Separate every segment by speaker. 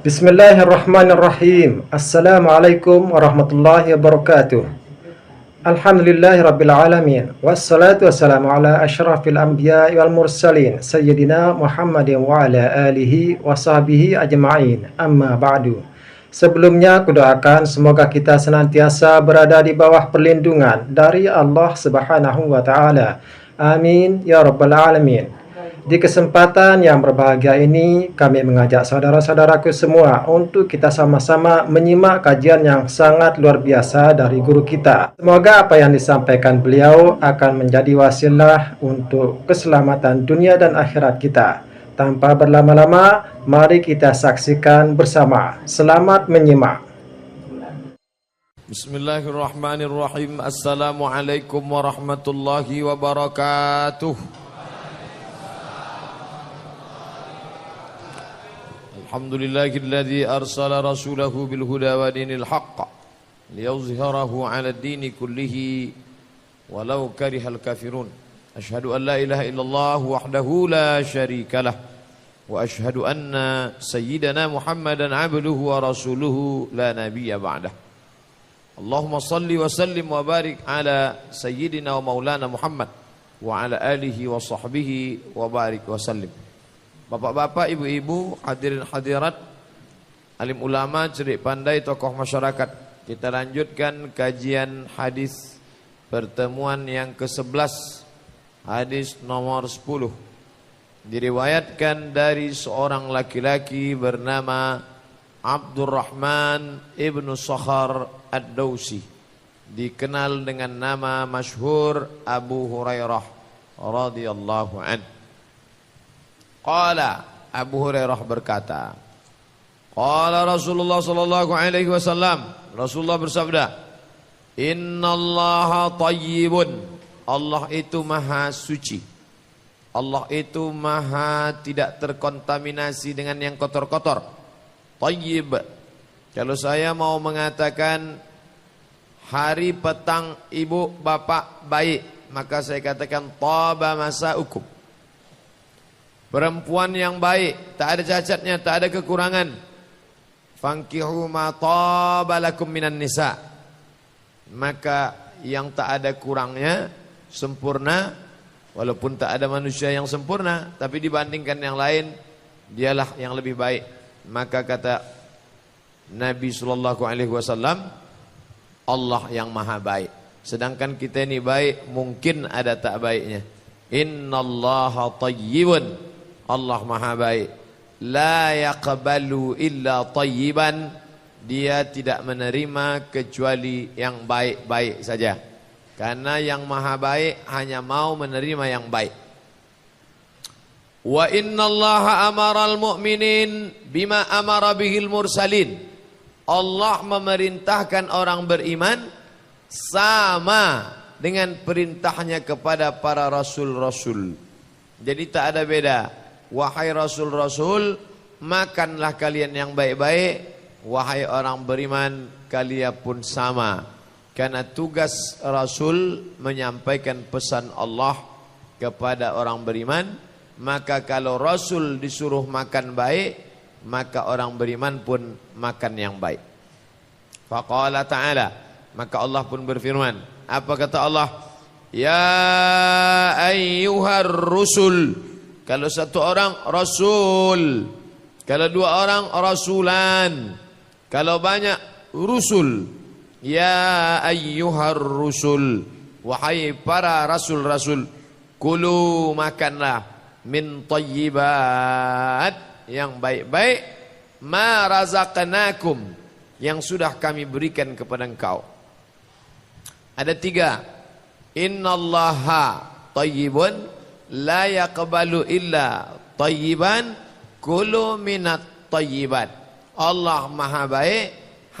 Speaker 1: Bismillahirrahmanirrahim. Assalamualaikum warahmatullahi wabarakatuh. Alhamdulillahirabbil alamin. Wassalatu wassalamu ala asyrafil anbiya'i wal mursalin sayyidina Muhammadin wa ala alihi wa sahbihi ajma'in. Amma ba'du. Sebelumnya kudoakan semoga kita senantiasa berada di bawah perlindungan dari Allah Subhanahu wa taala. Amin ya rabbal alamin. Di kesempatan yang berbahagia ini, kami mengajak saudara-saudaraku semua untuk kita sama-sama menyimak kajian yang sangat luar biasa dari guru kita. Semoga apa yang disampaikan beliau akan menjadi wasilah untuk keselamatan dunia dan akhirat kita. Tanpa berlama-lama, mari kita saksikan bersama. Selamat menyimak.
Speaker 2: Bismillahirrahmanirrahim. Assalamualaikum warahmatullahi wabarakatuh. Alhamdulillahilladzi arsala rasulahu bil huda wa dinil haqq liyuzhirahu 'ala ad-dini kullihi walau karihal kafirun. Asyhadu an la ilaha illallah wahdahu la syarikalah wa asyhadu anna sayyidana Muhammadan 'abduhu wa rasuluhu la nabiyya ba'dah. Allahumma salli wa sallim wa barik ala sayyidina wa maulana Muhammad wa ala alihi wa sahbihi wa barik wa sallim. Bapak-bapak, ibu-ibu, hadirin hadirat, alim ulama, cerdik pandai, tokoh masyarakat. Kita lanjutkan kajian hadis pertemuan yang ke-11, hadis nomor 10. Diriwayatkan dari seorang laki-laki bernama Abdurrahman ibnu Sakhar ad-Dawsi, dikenal dengan nama masyhur Abu Hurairah radhiyallahu anhu. Qala, Abu Hurairah berkata, qala Rasulullah sallallahu alaihi wasallam, Rasulullah bersabda, innallaha tayyibun, Allah itu maha suci, Allah itu maha tidak terkontaminasi dengan yang kotor-kotor. Tayyib, kalau saya mau mengatakan hari petang ibu bapak baik, maka saya katakan taba masaukum, perempuan yang baik, tak ada cacatnya, tak ada kekurangan. Fankihu ma taba lakum minan nisa, maka yang tak ada kurangnya, sempurna. Walaupun tak ada manusia yang sempurna, tapi dibandingkan yang lain, dialah yang lebih baik. Maka kata Nabi SAW, Allah yang maha baik. Sedangkan kita ini baik, mungkin ada tak baiknya. Innallaha tayyibun, Allah maha baik. La yaqbalu illa tayyiban, dia tidak menerima kecuali yang baik-baik saja. Karena yang maha baik hanya mau menerima yang baik. Wa innallaha amaral mu'minin bima amara bihil mursalin, Allah memerintahkan orang beriman sama dengan perintahnya kepada para rasul-rasul. Jadi tak ada beda. Wahai rasul-rasul, makanlah kalian yang baik-baik. Wahai orang beriman, kalian pun sama. Karena tugas rasul menyampaikan pesan Allah kepada orang beriman. Maka kalau rasul disuruh makan baik, maka orang beriman pun makan yang baik. Faqala ta'ala, maka Allah pun berfirman. Apa kata Allah? Ya ayyuhar rusul, kalau satu orang rasul, kalau dua orang rasulan, kalau banyak rusul. Ya ayyuhar rusul, wahai para rasul-rasul, kulu makanlah min tayyibat, yang baik-baik, ma razaqnakum, yang sudah kami berikan kepada engkau. Ada tiga. Innallaha tayyibun la yaqbalu illa tayyiban, kulu minat tayyibat. Allah maha baik,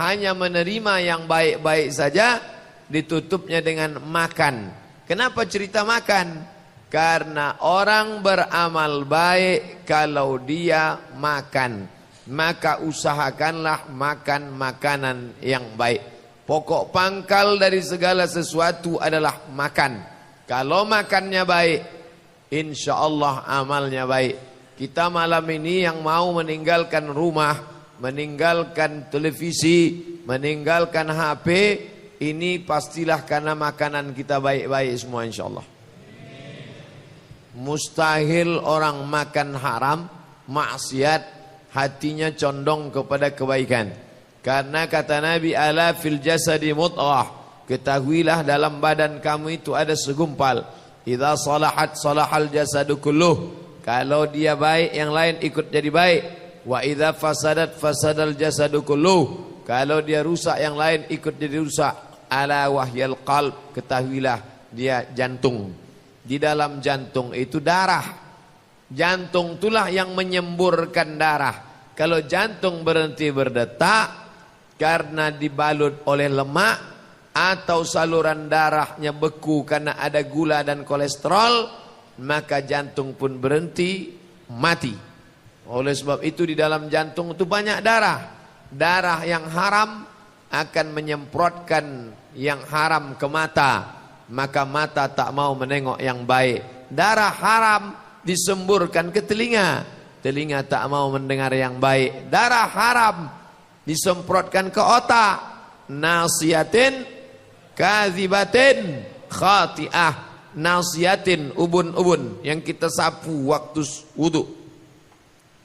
Speaker 2: hanya menerima yang baik-baik saja, ditutupnya dengan makan. Kenapa cerita makan? Karena orang beramal baik kalau dia makan, maka usahakanlah makan makanan yang baik. Pokok pangkal dari segala sesuatu adalah makan. Kalau makannya baik, insya Allah amalnya baik. Kita malam ini yang mau meninggalkan rumah meninggalkan televisi, meninggalkan HP, ini pastilah karena makanan kita baik-baik semua insyaallah. Mustahil orang makan haram, maksiat, hatinya condong kepada kebaikan. Karena kata Nabi, ala fil jasadi mudghah, ketahuilah dalam badan kamu itu ada segumpal. Idza salahat salahal jasadu kulluh, kalau dia baik yang lain ikut jadi baik. Wa idza fasadat fasadal jasadu kulluh, kalau dia rusak yang lain ikut jadi rusak. Ala wahyal qalb, ketahuilah dia jantung. Di dalam jantung itu darah. Jantung itulah yang menyemburkan darah. Kalau jantung berhenti berdetak karena dibalut oleh lemak atau saluran darahnya beku karena ada gula dan kolesterol, maka jantung pun berhenti, mati. Oleh sebab itu di dalam jantung itu banyak darah. Darah yang haram akan menyemprotkan yang haram ke mata, maka mata tak mau menengok yang baik. Darah haram disemburkan ke telinga, telinga tak mau mendengar yang baik. Darah haram disemprotkan ke otak, nasiyatin kadzibatin khati'ah, nasiyatin ubun-ubun yang kita sapu waktu wudu,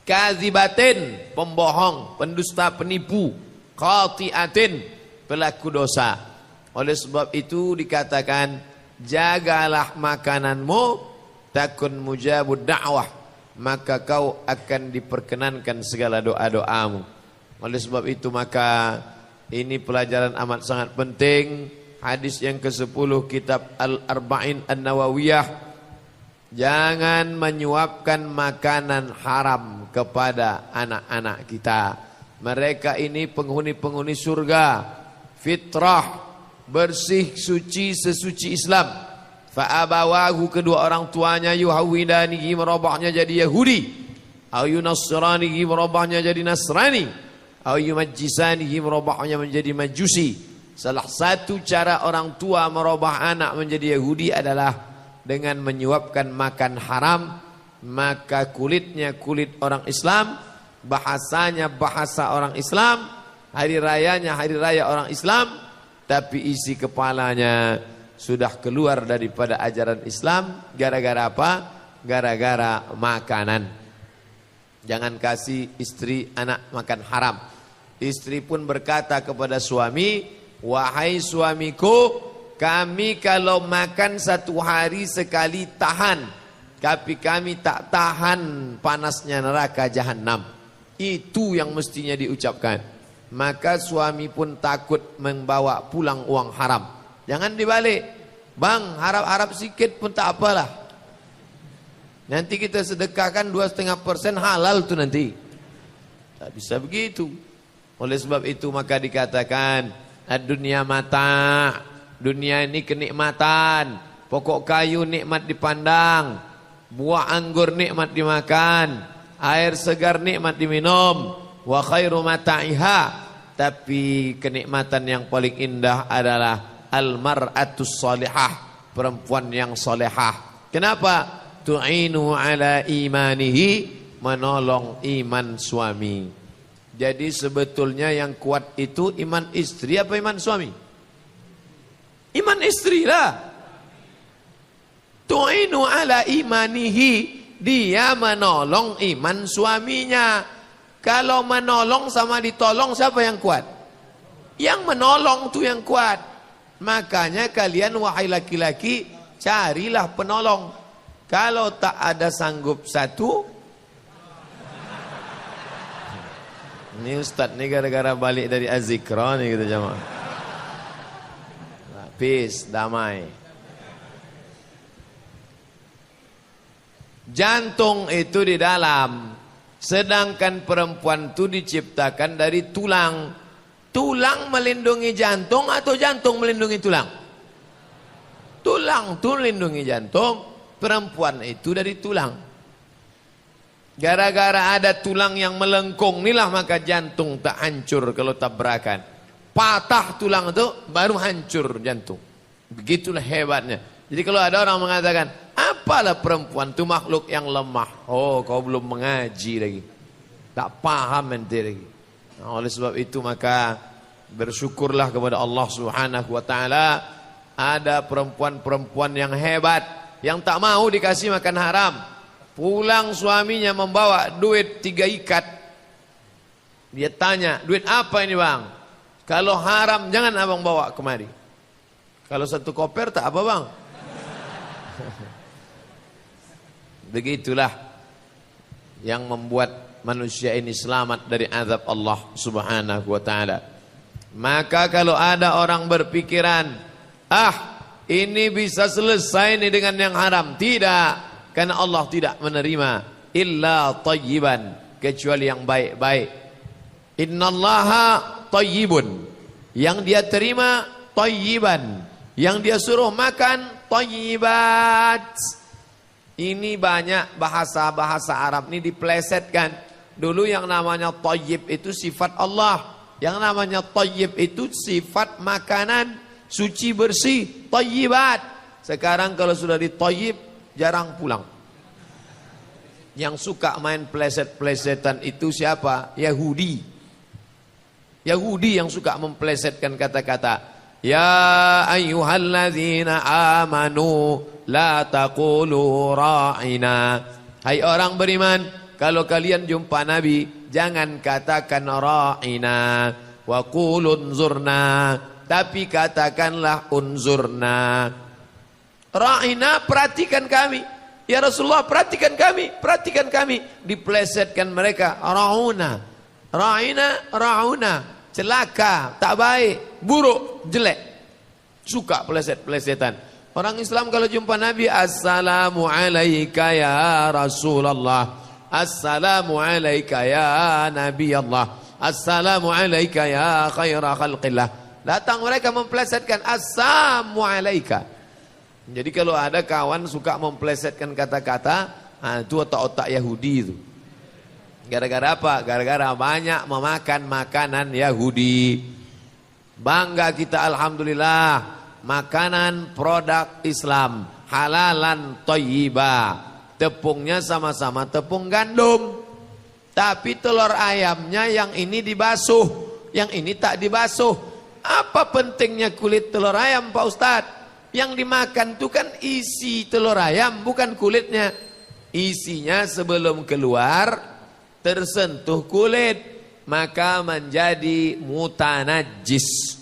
Speaker 2: kadzibatin pembohong, pendusta, penipu, khati'atin pelaku dosa. Oleh sebab itu dikatakan, jagalah makananmu, takun mujabud da'wah, maka kau akan diperkenankan segala doa-doamu. Oleh sebab itu maka ini pelajaran amat sangat penting. Hadis yang ke-10 kitab Al-Arba'in An-Nawawiyah, jangan menyuapkan makanan haram kepada anak-anak kita. Mereka ini penghuni-penghuni surga, fitrah, bersih, suci, sesuci Islam. Fa'abawahu, kedua orang tuanya, yuhawidanihi, merubahnya jadi Yahudi, au yunassiranihi, merubahnya jadi Nasrani, au yumajjisanihi, merubahnya menjadi Majusi. Salah satu cara orang tua merubah anak menjadi Yahudi adalah dengan menyuapkan makan haram. Maka kulitnya kulit orang Islam, bahasanya bahasa orang Islam, hari rayanya hari raya orang Islam, tapi isi kepalanya sudah keluar daripada ajaran Islam. Gara-gara apa? Gara-gara makanan. Jangan kasih istri anak makan haram. Istri pun berkata kepada suami, wahai suamiku, kami kalau makan satu hari sekali tahan, tapi kami tak tahan panasnya neraka jahanam. Itu yang mestinya diucapkan. Maka suami pun takut membawa pulang uang haram. Jangan dibalik, bang, harap-harap sikit pun tak apalah, nanti kita sedekahkan 2,5% halal tuh nanti. Tak bisa begitu. Oleh sebab itu maka dikatakan, dunia mata, dunia ini kenikmatan. Pokok kayu nikmat dipandang, buah anggur nikmat dimakan, air segar nikmat diminum, wa khairu mata'iha, tapi kenikmatan yang paling indah adalah al-mar'atus salihah, perempuan yang salihah. Kenapa? Tu'inu ala imanihi, menolong iman suami. Jadi sebetulnya yang kuat itu iman istri apa iman suami? Iman istri lah. Tu'inu ala imanihi, dia menolong iman suaminya. Kalau menolong sama ditolong, siapa yang kuat? Yang menolong tuh yang kuat. Makanya kalian wahai laki-laki, carilah penolong. Kalau tak ada sanggup satu, ini Ustadz nih gara-gara balik dari Azikra nih gitu jamaah. Peace, damai. Jantung itu di dalam, sedangkan perempuan itu diciptakan dari tulang. Tulang melindungi jantung atau jantung melindungi tulang? Tulang itu melindungi jantung, perempuan itu dari tulang. Gara-gara ada tulang yang melengkung inilah maka jantung tak hancur kalau tabrakan. Patah tulang itu baru hancur jantung. Begitulah hebatnya. Jadi kalau ada orang mengatakan, apalah perempuan itu makhluk yang lemah. Oh, kau belum mengaji lagi. Tak paham ente lagi. Nah, oleh sebab itu maka bersyukurlah kepada Allah Subhanahu wa taala, ada perempuan-perempuan yang hebat yang tak mau dikasih makan haram. Pulang suaminya membawa duit 3 ikat. Dia tanya, "Duit apa ini, Bang? Kalau haram jangan abang bawa kemari. Kalau 1 koper tak apa, Bang." Begitulah yang membuat manusia ini selamat dari azab Allah Subhanahu wa taala. Maka kalau ada orang berpikiran, ini bisa selesai nih dengan yang haram. Tidak, karena Allah tidak menerima illa tayyiban, kecuali yang baik-baik. Innallaha tayyibun, yang dia terima tayyiban, yang dia suruh makan tayyibat. Ini banyak bahasa-bahasa Arab ini diplesetkan. Dulu yang namanya tayyib itu sifat Allah, yang namanya tayyib itu sifat makanan, suci bersih, tayyibat. Sekarang kalau sudah ditayyib jarang pulang. Yang suka main pleset-plesetan itu siapa? Yahudi. Yahudi yang suka memplesetkan kata-kata, ya ayyuhalladzina amanu la taqulu ra'ina. Hai orang beriman, kalau kalian jumpa Nabi jangan katakan ra'ina wa qul unzurna, tapi katakanlah unzurna. Ra'ina, perhatikan kami. Ya Rasulullah, perhatikan kami, perhatikan kami. Diplesetkan mereka ra'una. Ra'ina, ra'una, celaka, tak baik, buruk, jelek. Suka pleset-plesetan. Orang Islam kalau jumpa Nabi, assalamu alaika ya Rasulullah, assalamu alaika ya Nabi Allah, assalamu alaika ya khaira khalqillah. Datang mereka memplesetkan assalamu alaika. Jadi kalau ada kawan suka memplesetkan kata-kata, itu otak-otak Yahudi itu. Gara-gara apa? Gara-gara banyak memakan makanan Yahudi. Bangga kita alhamdulillah, makanan produk Islam, halalan thayyibah. Tepungnya sama-sama tepung gandum. Tapi telur ayamnya yang ini dibasuh, yang ini tak dibasuh. Apa pentingnya kulit telur ayam, Pak Ustadz? Yang dimakan itu kan isi telur ayam, bukan kulitnya. Isinya sebelum keluar tersentuh kulit, maka menjadi mutanajis.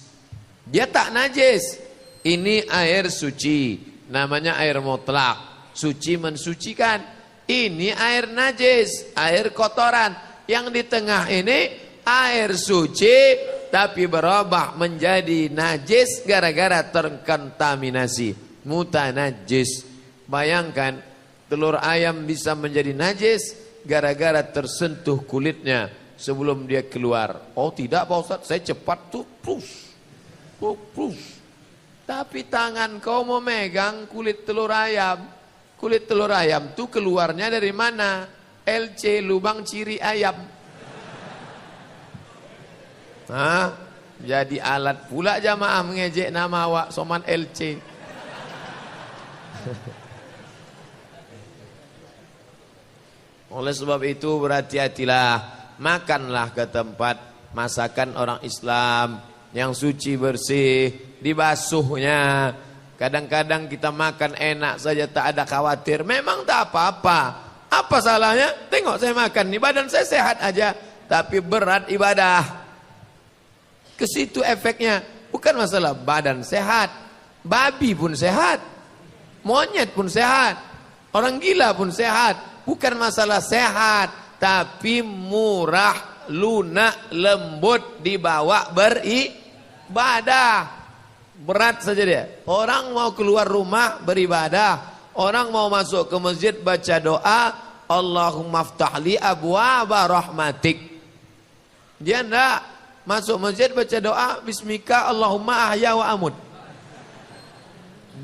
Speaker 2: Dia tak najis. Ini air suci, namanya air mutlak, suci mensucikan. Ini air najis, air kotoran. Yang di tengah ini air suci, tapi berubah menjadi najis gara-gara terkontaminasi, mutanajis. Bayangkan telur ayam bisa menjadi najis gara-gara tersentuh kulitnya sebelum dia keluar. Oh tidak Pak Ustadz, saya cepat tuh plus. Tapi tangan kau memegang kulit telur ayam. Kulit telur ayam tuh keluarnya dari mana? LC, lubang ciri ayam. Jadi alat pula jamaah mengejek nama awak soman LC. Oleh sebab itu berhati-hatilah, makanlah ke tempat masakan orang Islam yang suci bersih, dibasuhnya. Kadang-kadang kita makan enak saja tak ada khawatir, memang tak apa-apa. Apa salahnya? Tengok saya makan nih, badan saya sehat aja, tapi berat ibadah. Ke situ efeknya, bukan masalah badan sehat, babi pun sehat, monyet pun sehat, orang gila pun sehat. Bukan masalah sehat, tapi murah, lunak, lembut, dibawa beribadah. Berat saja dia. Orang mau keluar rumah beribadah, orang mau masuk ke masjid baca doa, Allahumma ftahli abwaaba rahmatik. Dia enggak masuk masjid baca doa, bismika Allahumma ahya wa amut.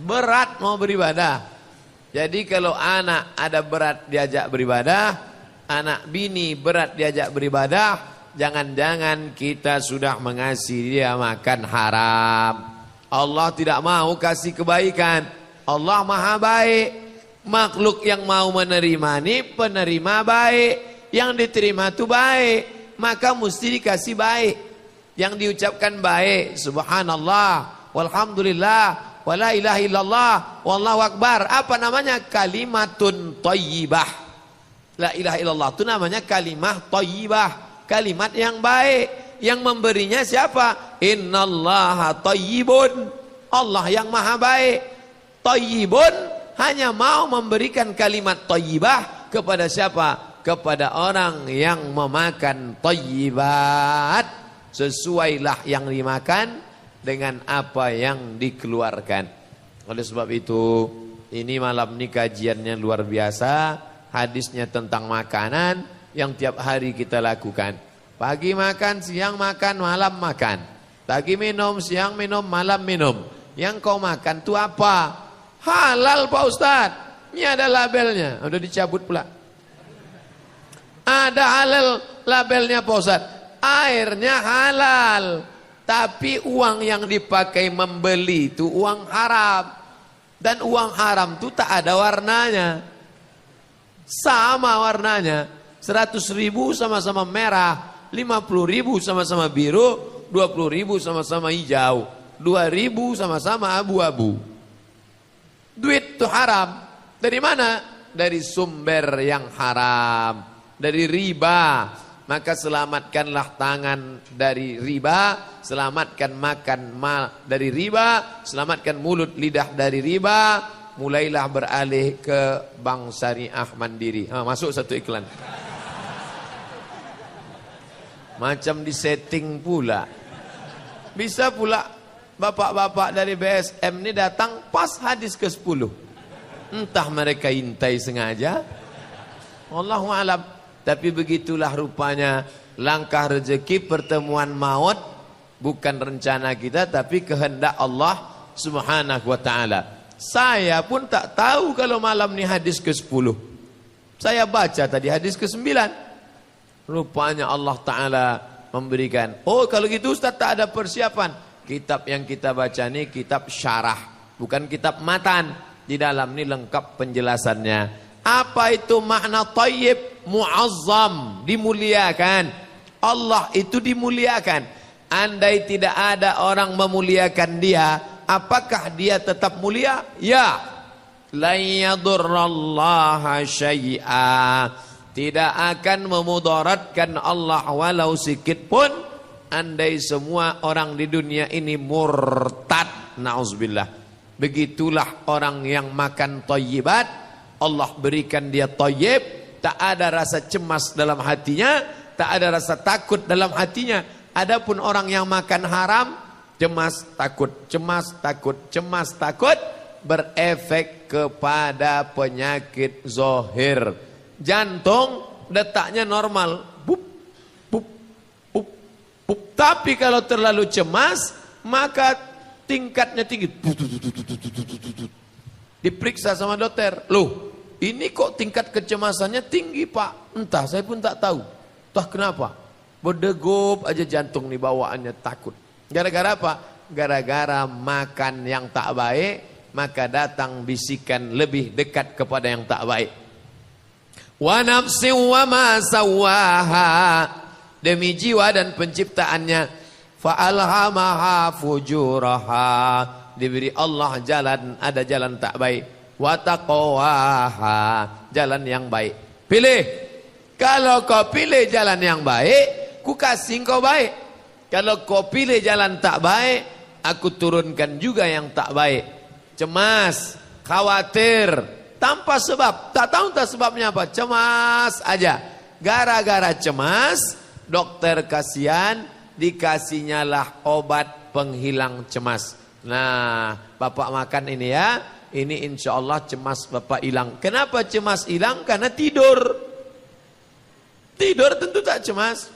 Speaker 2: Berat mau beribadah. Jadi kalau anak ada berat diajak beribadah, anak bini berat diajak beribadah, jangan-jangan kita sudah mengasih dia makan haram. Allah tidak mau kasih kebaikan. Allah maha baik. Makhluk yang mau menerima ini penerima baik. Yang diterima itu baik. maka mesti dikasih baik. Yang diucapkan baik, subhanallah, walhamdulillah, wala ilaha illallah, wallahu akbar. Apa namanya? Kalimatun thayyibah. La ilaha illallah itu namanya kalimah thayyibah, kalimat yang baik. Yang memberinya siapa? Innallaha thayyibun. Allah yang maha baik. Thayyibun hanya mau memberikan kalimat thayyibah kepada siapa? Kepada orang yang memakan thayyibat. Sesuailah yang dimakan dengan apa yang dikeluarkan. Oleh sebab itu, ini malam ini kajiannya luar biasa. Hadisnya tentang makanan yang tiap hari kita lakukan. Pagi makan, siang makan, malam makan. Pagi minum, siang minum, malam minum. Yang kau makan itu apa? Halal Pak Ustadz. Ini ada labelnya. Udah dicabut pula. Ada halal labelnya Pak Ustadz. Airnya halal. Tapi uang yang dipakai membeli itu uang haram. Dan uang haram itu tak ada warnanya. Sama warnanya. 100.000 sama-sama merah. 50.000 sama-sama biru, 20.000 sama-sama hijau, 2.000 sama-sama abu-abu. Duit itu haram. Dari mana? Dari sumber yang haram, dari riba. Maka selamatkanlah tangan dari riba, selamatkan makan mal dari riba, selamatkan mulut lidah dari riba. Mulailah beralih ke Bank Syariah Mandiri. Masuk satu iklan. Macam disetting pula. Bisa pula bapak-bapak dari BSM ini datang pas hadis ke-10. Entah mereka intai sengaja. Wallahu a'lam. Tapi begitulah rupanya langkah rezeki, pertemuan maut bukan rencana kita tapi kehendak Allah Subhanahu wa taala. Saya pun tak tahu kalau malam ni hadis ke-10. Saya baca tadi hadis ke-9. Rupanya Allah Ta'ala memberikan. Oh kalau gitu Ustaz tak ada persiapan. Kitab yang kita baca ini kitab syarah. Bukan kitab matan. Di dalam ini lengkap penjelasannya. Apa itu makna thayyib? Muazzam. Dimuliakan. Allah itu dimuliakan. Andai tidak ada orang memuliakan dia, apakah dia tetap mulia? Ya. La yadurrallaha syai'a. Tidak akan memudaratkan Allah walau sikit pun. Andai semua orang di dunia ini murtad, na'udzubillah. Begitulah orang yang makan thayyibat. Allah berikan dia thayyib. Tak ada rasa cemas dalam hatinya, tak ada rasa takut dalam hatinya. Adapun orang yang makan haram, cemas, takut, cemas, takut, cemas, takut, berefek kepada penyakit zahir. Jantung detaknya normal, bup, bup, bup, bup. Tapi kalau terlalu cemas, maka tingkatnya tinggi. Diperiksa sama dokter, loh ini kok tingkat kecemasannya tinggi Pak? Entah, saya pun tak tahu. Entah kenapa, berdegup aja jantung nih bawaannya, takut. Gara-gara apa? Gara-gara makan yang tak baik, maka datang bisikan lebih dekat kepada yang tak baik. Wa nafsin wa ma sawaha, demi jiwa dan penciptaannya. Fa alhamaha fujuraha, diberi Allah jalan, ada jalan tak baik. Wa taqwaha, jalan yang baik. Pilih. Kalau kau pilih jalan yang baik, ku kasih kau baik. Kalau kau pilih jalan tak baik, aku turunkan juga yang tak baik. Cemas, khawatir, tanpa sebab, tak tahu tak sebabnya apa, cemas aja. Gara-gara cemas, dokter kasihan, dikasihnya lah obat penghilang cemas. Nah, Bapak makan ini ya, ini insya Allah cemas Bapak hilang. Kenapa cemas hilang? Karena tidur. Tidur tentu tak cemas.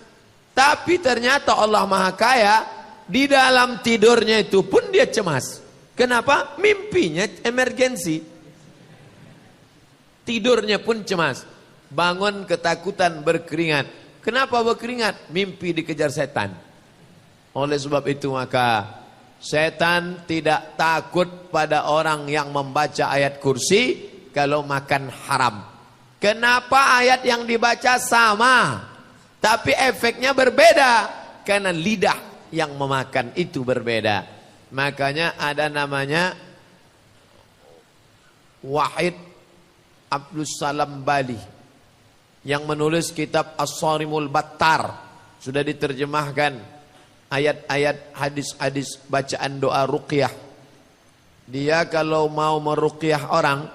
Speaker 2: Tapi ternyata Allah Maha Kaya, di dalam tidurnya itu pun dia cemas. Kenapa? Mimpinya emergensi. Tidurnya pun cemas. Bangun ketakutan, berkeringat. Kenapa berkeringat? Mimpi dikejar setan. Oleh sebab itu maka setan tidak takut pada orang yang membaca ayat kursi kalau makan haram. Kenapa ayat yang dibaca sama? Tapi efeknya berbeda karena lidah yang memakan itu berbeda. Makanya ada namanya Wahid Abdus Salam Bali yang menulis kitab As-Sarimul Battar. Sudah diterjemahkan ayat-ayat hadis-hadis bacaan doa ruqyah. Dia kalau mau meruqyah orang,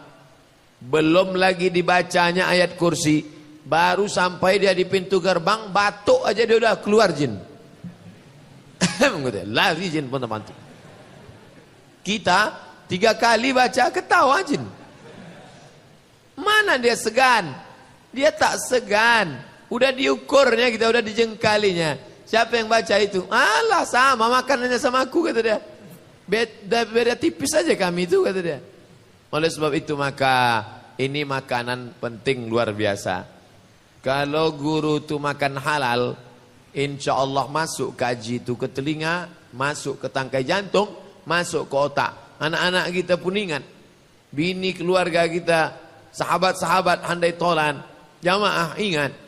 Speaker 2: belum lagi dibacanya ayat kursi, baru sampai dia di pintu gerbang, batuk aja dia udah keluar jin. Lari jin pun teman. Kita 3 kali baca ketawa jin. Mana dia segan? Dia tak segan. Udah diukurnya kita, udah dijengkalinya. Siapa yang baca itu? Alah sama, makanannya sama aku, kata dia. Beda tipis aja kami itu, kata dia. Oleh sebab itu maka ini makanan penting luar biasa. Kalau guru itu makan halal, insya Allah masuk kaji itu ke telinga, masuk ke tangkai jantung, masuk ke otak. Anak-anak kita pun ingat, bini keluarga kita, sahabat-sahabat handai tolan, jamaah ingat.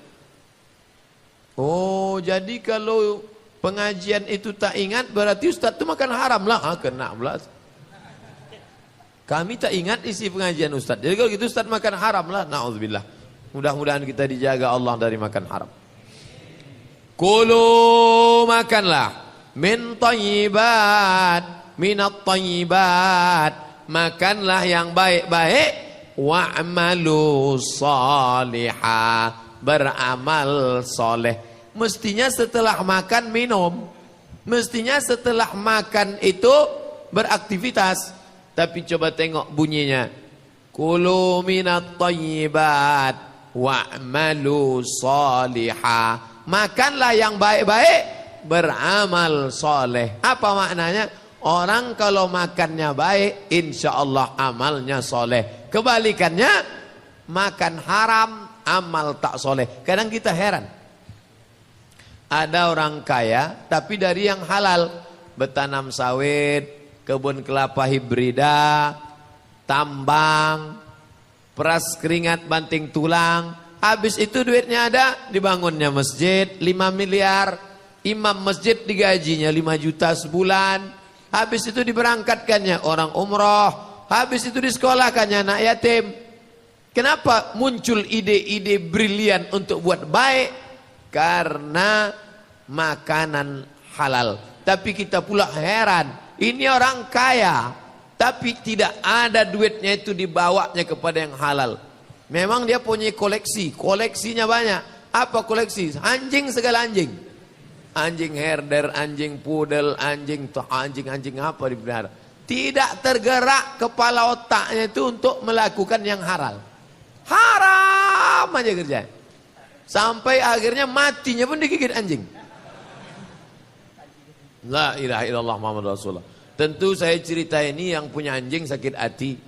Speaker 2: Oh, jadi kalau pengajian itu tak ingat, berarti ustaz itu makan haram lah. Kena belas. Kami tak ingat isi pengajian ustaz. Jadi kalau gitu ustaz makan haram lah. Na'udzubillah. Mudah-mudahan kita dijaga Allah dari makan haram. Kulu, makanlah. Min thayyibat, minat thayyibat. Makanlah yang baik-baik. Wa'malu salihah. Beramal soleh. Mestinya setelah makan minum, mestinya setelah makan itu beraktivitas. Tapi coba tengok bunyinya, kulu minat thayyibat wa'malu salihah. Makanlah yang baik-baik, beramal soleh. Apa maknanya? Orang kalau makannya baik, insya Allah amalnya soleh. Kebalikannya, makan haram, amal tak soleh. Kadang kita heran, ada orang kaya tapi dari yang halal, bertanam sawit, kebun kelapa hibrida, tambang, peras keringat banting tulang. Habis itu duitnya ada, dibangunnya masjid 5 miliar, imam masjid digajinya 5 juta sebulan. Habis itu diberangkatkannya orang umroh, habis itu disekolahkannya anak yatim. Kenapa muncul ide-ide brilian untuk buat baik? Karena makanan halal. Tapi kita pula heran, ini orang kaya, tapi tidak ada duitnya itu dibawanya kepada yang halal. Memang dia punya koleksi, koleksinya banyak. Apa koleksi? Anjing, segala anjing. Anjing herder, anjing pudel, anjing apa dipelihara. Tidak tergerak kepala otaknya itu untuk melakukan yang halal. Haram aja kerja. Sampai akhirnya matinya pun digigit anjing. La ilaha illallah Muhammad Rasulullah. Tentu saya cerita ini yang punya anjing sakit hati.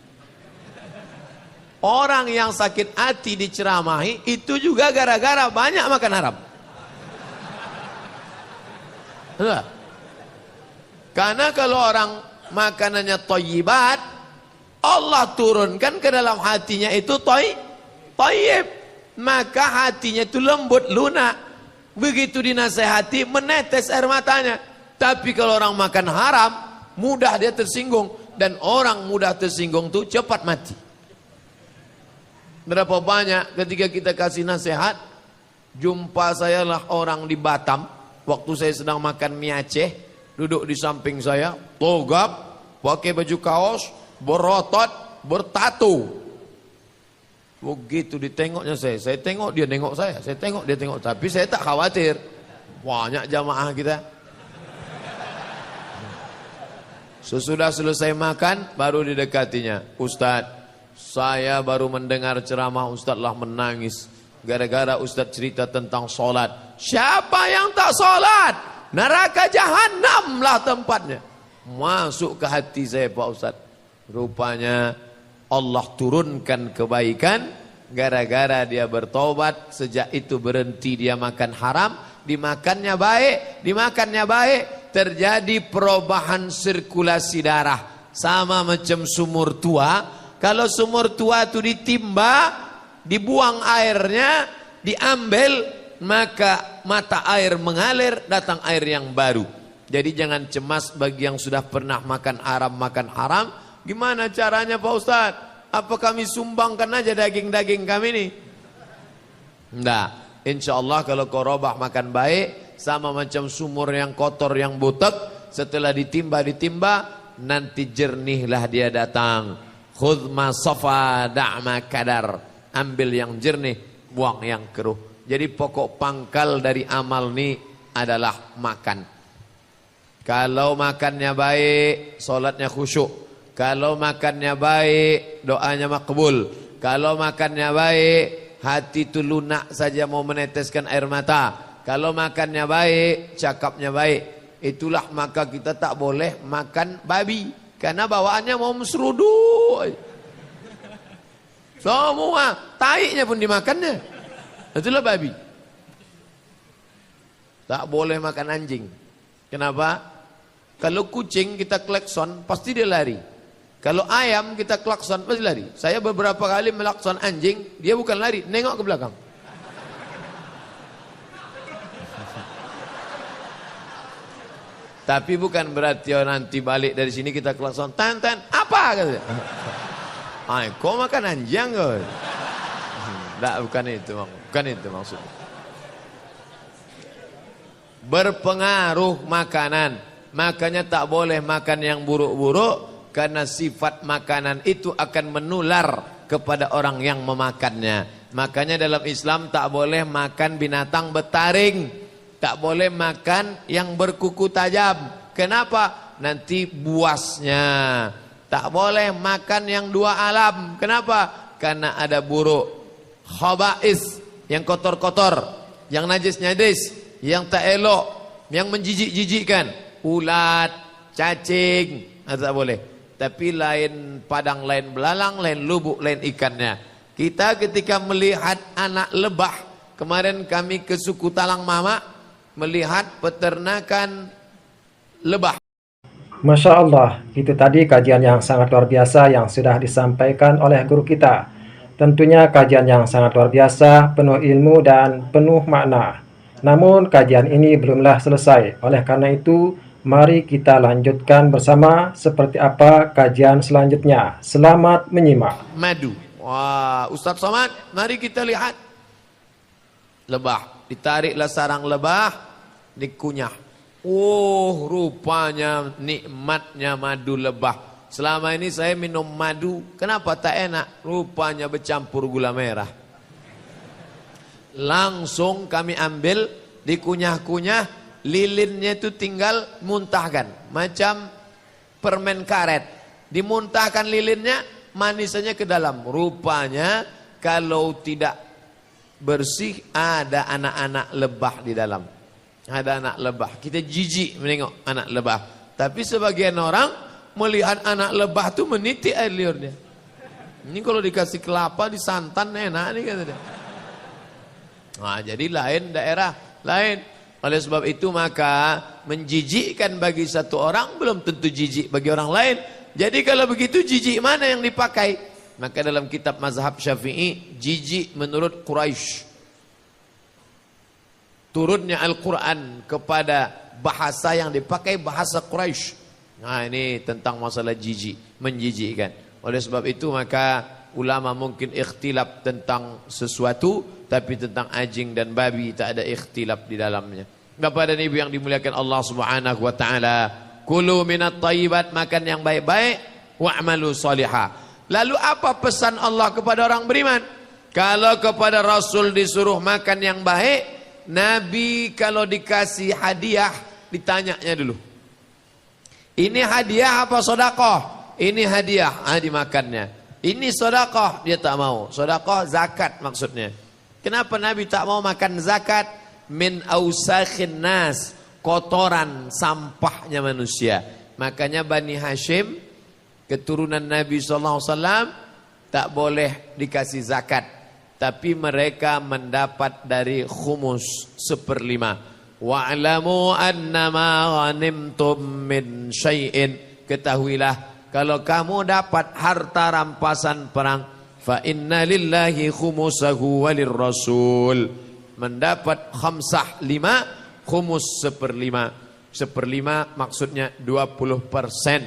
Speaker 2: Orang yang sakit hati diceramahi itu juga gara-gara banyak makan haram. Karena kalau orang makanannya thayyibat, Allah turunkan ke dalam hatinya itu thayyib, maka hatinya itu lembut, lunak. Begitu dinasehati menetes air matanya. Tapi kalau orang makan haram, mudah dia tersinggung, dan orang mudah tersinggung tuh cepat mati. Berapa banyak ketika kita kasih nasihat, jumpa saya lah orang di Batam, waktu saya sedang makan mie Aceh, duduk di samping saya, togap, pakai baju kaos, berotot, bertato. Begitu ditengoknya saya tengok dia nengok saya tengok dia tengok, tapi saya tak khawatir. Banyak jamaah kita. Sesudah selesai makan, baru didekatinya. Ustadz, saya baru mendengar ceramah Ustadz lah menangis. Gara-gara Ustadz cerita tentang solat. Siapa yang tak solat? Neraka jahanam lah tempatnya. Masuk ke hati saya Pak Ustadz. Rupanya Allah turunkan kebaikan. Gara-gara dia bertobat. Sejak itu berhenti dia makan haram. Dimakannya baik. Terjadi perubahan sirkulasi darah. Sama macam sumur tua. Kalau sumur tua itu ditimba, dibuang airnya, diambil, maka mata air mengalir, datang air yang baru. Jadi jangan cemas bagi yang sudah pernah makan haram. Gimana caranya Pak Ustadz? Apa kami sumbangkan aja daging-daging kami nih? Enggak. Insya Allah kalau korobah makan baik, sama macam sumur yang kotor yang butek, setelah ditimba nanti jernihlah dia datang. Khudh ma safa da'ma kadar. Ambil yang jernih, buang yang keruh. Jadi pokok pangkal dari amal ini adalah makan. Kalau makannya baik, solatnya khusyuk. Kalau makannya baik, doanya makbul. Kalau makannya baik, hati itu lunak saja mau meneteskan air mata. Kalau makannya baik, cakapnya baik. Itulah maka kita tak boleh makan babi. Karena bawaannya mau mesrudu. Semua, taiknya pun dimakannya. Itulah babi. Tak boleh makan anjing. Kenapa? Kalau kucing kita klakson, pasti dia lari. Kalau ayam kita klakson, pasti lari. Saya beberapa kali melakson anjing, dia bukan lari, nengok ke belakang. Tapi bukan berarti nanti balik dari sini kita klakson, tan, apa? Katanya. Ay, kau makan anjing kau? Tidak, bukan itu maksudnya. Berpengaruh makanan. Makanya tak boleh makan yang buruk-buruk, karena sifat makanan itu akan menular kepada orang yang memakannya. Makanya dalam Islam tak boleh makan binatang bertaring, tak boleh makan yang berkuku tajam. Kenapa? Nanti buasnya. Tak boleh makan yang dua alam. Kenapa? Karena ada buruk. Khaba'is, yang kotor-kotor, yang najis-najis, yang tak elok, yang menjijik-jijikkan, ulat, cacing, tak boleh. Tapi lain padang, lain belalang, lain lubuk, lain ikannya. Kita ketika melihat anak lebah, kemarin kami ke suku Talang Mama, melihat peternakan lebah.
Speaker 1: Masya Allah, itu tadi kajian yang sangat luar biasa yang sudah disampaikan oleh guru kita. Tentunya kajian yang sangat luar biasa, penuh ilmu dan penuh makna. Namun kajian ini belumlah selesai. Oleh karena itu, mari kita lanjutkan bersama seperti apa kajian selanjutnya. Selamat menyimak.
Speaker 2: Madu. Wah, Ustaz Somad, mari kita lihat. Lebah. Ditariklah sarang lebah, dikunyah. Oh, rupanya nikmatnya madu lebah. Selama ini saya minum madu, kenapa tak enak? Rupanya bercampur gula merah. Langsung kami ambil, dikunyah-kunyah, lilinnya itu tinggal muntahkan. Macam permen karet. Dimuntahkan lilinnya, manisnya ke dalam. Rupanya kalau tidak bersih, ada anak-anak lebah di dalam. Ada anak lebah. Kita jijik menengok anak lebah. Tapi sebagian orang melihat anak lebah itu meniti air liurnya. Ini kalau dikasih kelapa disantan enak nih kata dia. Nah, jadi lain daerah, lain. Oleh sebab itu maka menjijikkan bagi satu orang belum tentu jijik bagi orang lain. Jadi kalau begitu jijik mana yang dipakai? Maka dalam kitab mazhab Syafi'i, jijik menurut Quraisy. Turunnya Al-Quran kepada bahasa yang dipakai bahasa Quraisy. Nah, ini tentang masalah jijik, menjijikkan. Oleh sebab itu maka ulama mungkin ikhtilaf tentang sesuatu, tapi tentang anjing dan babi tak ada ikhtilaf di dalamnya. Bapak dan Ibu yang dimuliakan Allah Subhanahu wa taala, kulu minat thayyibat, makan yang baik-baik, wa'malu shalihah. Lalu apa pesan Allah kepada orang beriman? Kalau kepada Rasul disuruh makan yang baik, Nabi kalau dikasih hadiah ditanyanya dulu. Ini hadiah apa sedekah? Ini hadiah, dimakannya. Ini sedekah, dia tak mau. Sedekah zakat maksudnya. Kenapa Nabi tak mau makan zakat? Min ausakhin nas, kotoran, sampahnya manusia. Makanya Bani Hashim, keturunan Nabi SAW, tak boleh dikasih zakat. Tapi mereka mendapat dari khumus 1/5. Wa'lamu annama ghanimtum min syai'in, ketahuilah kalau kamu dapat harta rampasan perang, fa inna lillahi khumusahu walirrasul, mendapat khamsah 5, khumus 1/5. 1/5 maksudnya 20%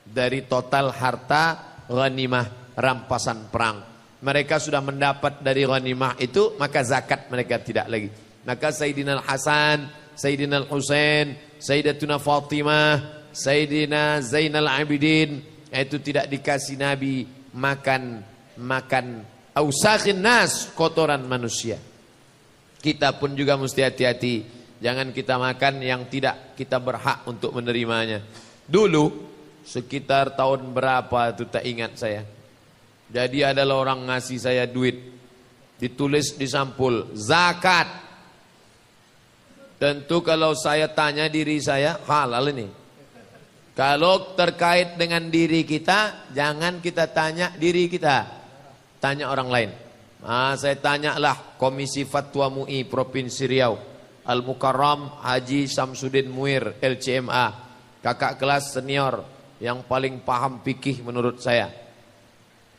Speaker 2: dari total harta ghanimah rampasan perang. Mereka sudah mendapat dari ghanimah itu, maka zakat mereka tidak lagi. Maka Sayyidina Al-Hasan, Sayyidina Al-Husain, Sayyidatuna Fatimah, Sayyidina Zainal Abidin, itu tidak dikasih Nabi makan ausakhin nas, kotoran manusia. Kita pun juga mesti hati-hati. Jangan kita makan yang tidak kita berhak untuk menerimanya. Dulu sekitar tahun berapa itu tak ingat saya. Jadi adalah orang ngasih saya duit, ditulis di sampul zakat. Tentu kalau saya tanya diri saya, halal ini. Kalau terkait dengan diri kita, jangan kita tanya diri kita, tanya orang lain. Saya tanyalah Komisi Fatwa MUI Provinsi Riau, Al-Mukarram Haji Samsudin Muir LCMA, kakak kelas senior yang paling paham fikih menurut saya.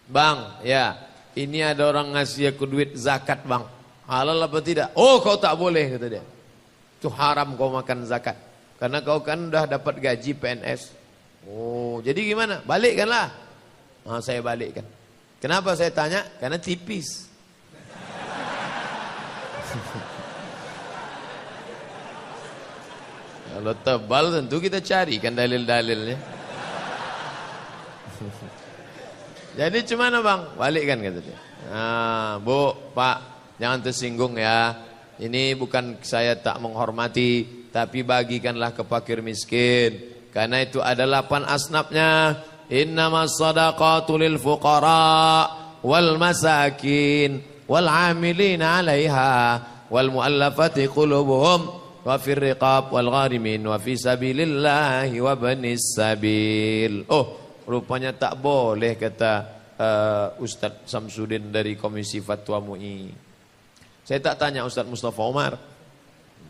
Speaker 2: Bang, ya ini ada orang ngasih aku duit zakat bang, halal apa tidak? Oh kau tak boleh, kata dia. Itu haram kau makan zakat, karena kau kan udah dapat gaji PNS. Oh jadi gimana? Balikkanlah. Saya balikkan. Kenapa saya tanya? Karena tipis. Kalau tebal tentu kita carikan dalil-dalilnya. Jadi cemana bang? Balikkan kata dia. Bu, Pak, jangan tersinggung ya. Ini bukan saya tak menghormati, tapi bagikanlah ke fakir miskin. Karena itu ada 8 asnafnya. Innamas sadaqatu lil fuqara wal masakin wal amilina 'alaiha wal muallafati qulubuhum wa fir riqab wal gharimin wa fi sabilillahi wa banis sabil. Oh, rupanya tak boleh kata Ustadz Samsudin dari Komisi Fatwa MUI. Saya tak tanya Ustadz Mustafa Omar.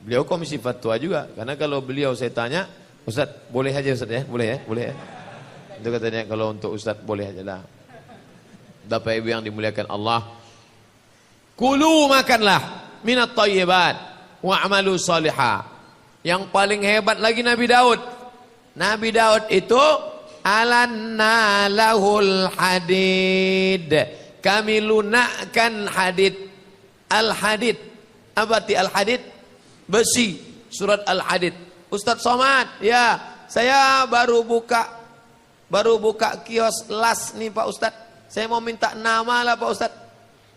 Speaker 2: Beliau Komisi Fatwa juga. Karena kalau beliau saya tanya, Ustadz boleh aja Ustadz ya? Boleh ya? Boleh ya? Itu katanya kalau untuk Ustadz boleh aja lah. Bapak Ibu yang dimuliakan Allah. Kulu makanlah minat thayyibat wa'amalu salihah. Yang paling hebat lagi Nabi Daud. Nabi Daud itu alanna lahul hadid. Kami lunakkan hadid. Al-hadid. Apa arti al-hadid? Besi. Surat Al-Hadid. Ustadz Somad, ya saya baru buka kios las nih Pak Ustadz. Saya mau minta nama lah Pak Ustadz.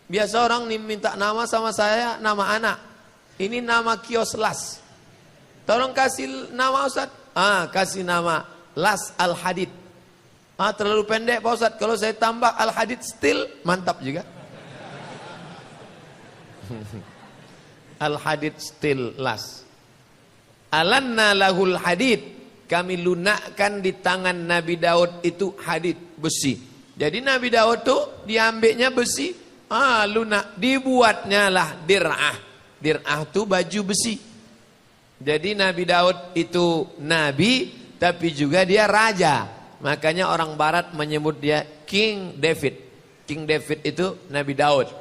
Speaker 2: Biasa orang nih minta nama sama saya, nama anak. Ini nama kios las. Tolong kasih nama Ustadz. Kasih nama Las Al-Hadid. Terlalu pendek Pak Ustadz. Kalau saya tambah Al-Hadid still mantap juga. Al-Hadid still las. Alanna lahul hadid. Kami lunakkan di tangan Nabi Daud itu hadid, besi. Jadi Nabi Daud tuh diambilnya besi, lunak, dibuatnya lah dir'ah. Dir'ah tuh baju besi. Jadi Nabi Daud itu nabi, tapi juga dia raja. Makanya orang barat menyebut dia King David. King David itu Nabi Daud.